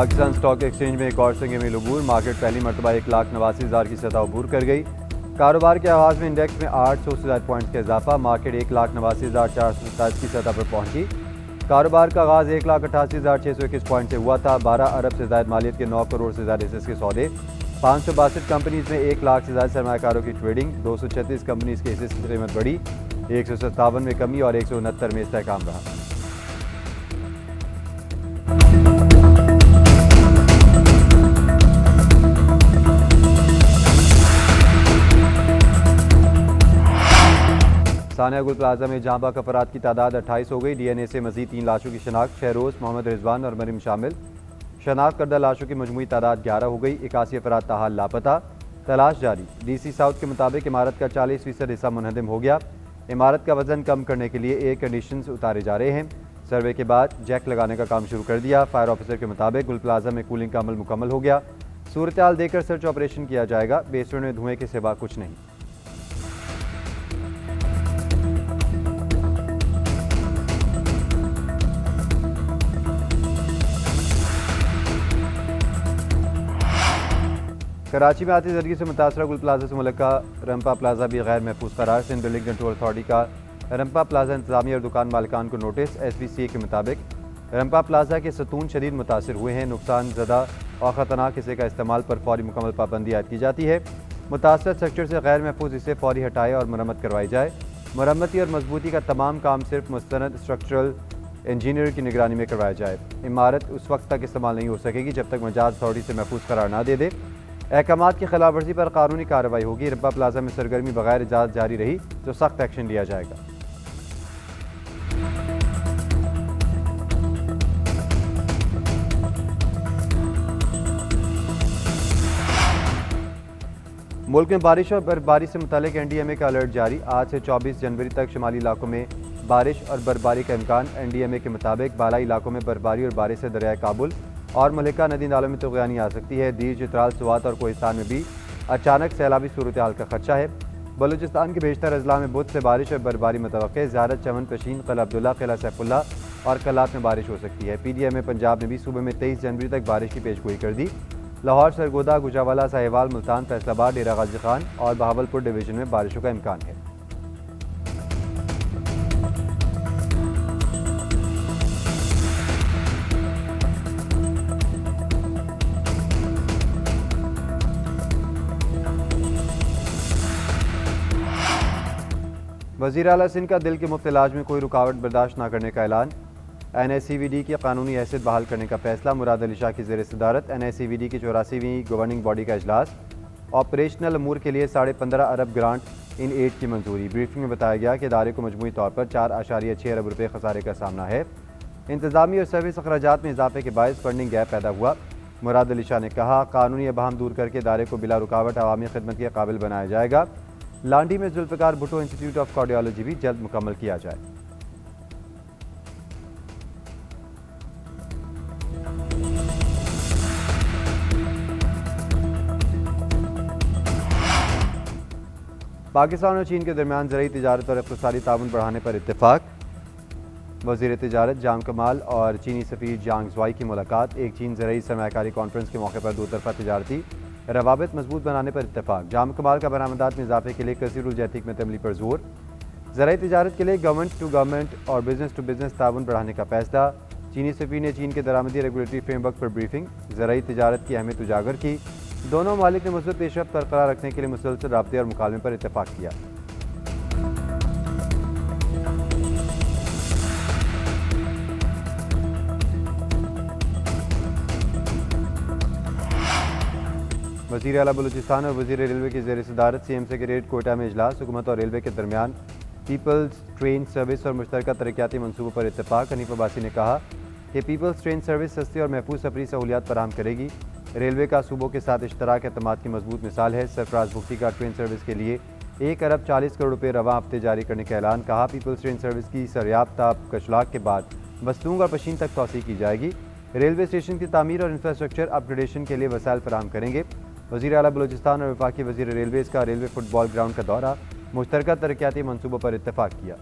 Pakistan stock exchange में एक और संग मील अबूर। मार्केट पहली मरतबा 1,89,000 की सतह अबूर कर गई। कारोबार के आगाज में इंडेक्स में 800 से ज़ायद पॉइंट्स का इजाफा। मार्केट 1,89,427 की सतह पर पहुंची। कारोबार का आगाज 1,88,621 पॉइंट से हुआ था। 12 अरब से ज़ायद मालियत के 9 करोड़ से ज़्यादा हिस्से के सौदे। 562 कंपनीज में 1 लाख से ज़्यादा सरमाकारों की ट्रेडिंग। 236 कंपनीज के हिस्से की कीमत बढ़ी। 157 में कमी और 169 में इस्तेहकाम रहा। सानिया गुल प्लाजा में जहां बाग अफराद की तादाद 28 हो गई। DNA से मजीद 3 लाशों की शनाख्त। शहरोज, मोहम्मद रिजवान और मरीम शामिल। शनाख्त करदा लाशों की मजमूई तादाद 11 हो गई। 81 अफराद ताहाल लापता। तलाश जारी। DC साउथ के मुताबिक इमारत का 40% हिस्सा मुनहदम हो गया। इमारत का वजन कम करने के लिए एयर कंडीशंस उतारे जा रहे हैं। सर्वे के बाद जैक लगाने का काम शुरू कर दिया। फायर ऑफिसर के मुताबिक गुल प्लाजा में कूलिंग का अमल मुकम्मल हो गया। सूरत हाल देखकर सर्च ऑपरेशन किया जाएगा। बेसमेंट में धुएं के सिवा कुछ नहीं। कराची में आती जदगी से मुतासरा गुल प्लाजा से मुल्का रंपा प्लाजा भी गैर महफूज करार। सिंध बिल्डिंग कंट्रोल अथॉरिटी का रंपा प्लाजा इंतजामिया और दुकान मालिकान को नोटिस। SBCA के मुताबिक रंपा प्लाजा के सतून शदीद मुतासर हुए हैं। नुकसान ज़दा और ख़तरनाक हिस्से का इस्तेमाल पर फौरी मुकम्मल पाबंदी आयद की जाती है। मुतासर सेक्टर से गैर महफूज हिस्से फौरी हटाए और मरम्मत करवाई जाए। मरम्मती और मजबूती का तमाम काम सिर्फ मुस्तनद स्ट्रक्चरल इंजीनियर की निगरानी में करवाया जाए। इमारत उस वक्त तक इस्तेमाल नहीं हो सकेगी जब तक मजाज अथॉरिटी से महफूज करार ना दे दे। अहकामात की खिलाफ वर्जी पर कानूनी कार्रवाई होगी। रंपा प्लाजा में सरगर्मी बगैर इजाज़त जारी रही तो सख्त एक्शन लिया जाएगा। मुल्क में बारिश और बर्फबारी से मुतालिक NDMA का अलर्ट जारी। आज से 24 जनवरी तक शुमाली इलाकों में बारिश और बर्फबारी का इम्कान। NDMA के मुताबिक बालाई इलाकों में बर्फबारी और बारिश से दरियाए काबुल और मलिका नदी नालों में तगयानी आ सकती है। दीर, चित्राल, सुवात और कोहिस्तान में भी अचानक सैलाबी सूरत हाल का खदशा है। बलूचिस्तान के बेशतर अजला में बुध से बारिश और बर्फबारी मुतवक्के। ज़ियारत, चमन, पशीन, किला अब्दुल्ला, किला सैफुल्ला और कलात में बारिश हो सकती है। PDMA पंजाब ने भी सूबे में 23 जनवरी तक बारिश की पेशगोई कर दी। लाहौर, सरगोदा, गुजरावाला, साहिवाल, मुल्तान, फैसलाबाद, डेरा गाजी खान और बहावलपुर डिवीजन में बारिशों का इम्कान है। वज़ीर आला सिंध का दिल के मुफ्त इलाज में कोई रुकावट बर्दाश्त न करने का ऐलान। NICVD की कानूनी हैसियत बहाल करने का फैसला। मुराद अली शाह की ज़ेर सदारत NICVD की 84वीं गवर्निंग बॉडी का इजलास। ऑपरेशनल अमूर के लिए 15.5 अरब ग्रांट इन एड की मंजूरी। ब्रीफिंग में बताया गया कि इदारे को मजमूई तौर पर 4.6 अरब रुपये खसारे का सामना है। इंतजामी और सर्विस अखराजात में इजाफे के बायस फंडिंग गैप पैदा हुआ। मुराद अली शाह ने कहा, कानूनी अबहम दूर करके इदारे को बिला रुकावट अवामी खिदमत के काबिल बनाया जाएगा। लांडी में Zulfikar Bhutto institute of cardiology भी जल्द मुकम्मल किया जाए। पाकिस्तान और चीन के दरमियान ज़राई तिजारत और इक़्तिसादी ताउन बढ़ाने पर इत्तेफाक। वज़ीर तिजारत जाम कमाल और चीनी सफ़ीर जांग ज़्वाई की मुलाकात। एक चीन ज़राई सरमायाकारी कॉन्फ्रेंस के मौके पर दो तरफ़ा तिजारती रवाबित मजबूत बनाने पर इत्तेफाक। जाम कमाल का बरामदात में इजाफे के लिए कसीरुल जैतिक में तमली पर जोर। ज़राई तिजारत के लिए गवर्नमेंट टू गवर्नमेंट और बिजनेस टू बिजनेस ताउन बढ़ाने का फैसला। चीनी सफ़ीर ने चीन के दरामदी रेगुलेटरी फ्रेमवर्क पर ब्रीफिंग। ज़राई तिजारत की अहमियत उजागर की। दोनों ममालिक ने मुस्बत पेशरफ्त बरकरार रखने के लिए मुसलसल राब्ते और मुकालमे पर इत्तेफाक किया। वज़ीर आला बलूचिस्तान और वज़ीर रेलवे की ज़ेर सदारत CM सेक्रेटेरिएट कोयटा में इजलास। हुकूमत और रेलवे के दरमियान पीपल्स ट्रेन सर्विस और मुश्तरका तरक्याती मनसूबों पर इत्तेफाक। हनीफ अब्बासी ने कहा कि पीपल्स ट्रेन सर्विस सस्ती और महफूज सफरी सहूलियात फराहम करेगी। रेलवे का सूबों के साथ इश्तराक एतमाद की मजबूत मिसाल है। सरफराज भुगती का ट्रेन सर्विस के लिए 1 अरब 40 करोड़ रुपये रवा हफ्ते जारी करने का ऐलान। कहा, पीपल्स ट्रेन सर्विस की सरयाफ्ता कशलाक के बाद बस्तूंग और पशीन तक तोसी की जाएगी। रेलवे स्टेशन की तामीर और इंफ्रास्ट्रक्चर अपग्रेडेशन के लिए वसाइल फराहम करेंगे। वज़ीर आला बलूचिस्तान और वफाकी वज़ीर रेलवेज़ का रेलवे फुटबॉल ग्राउंड का दौरा। मुश्तरका तरक्याती मनसूबों पर इत्तेफाक किया।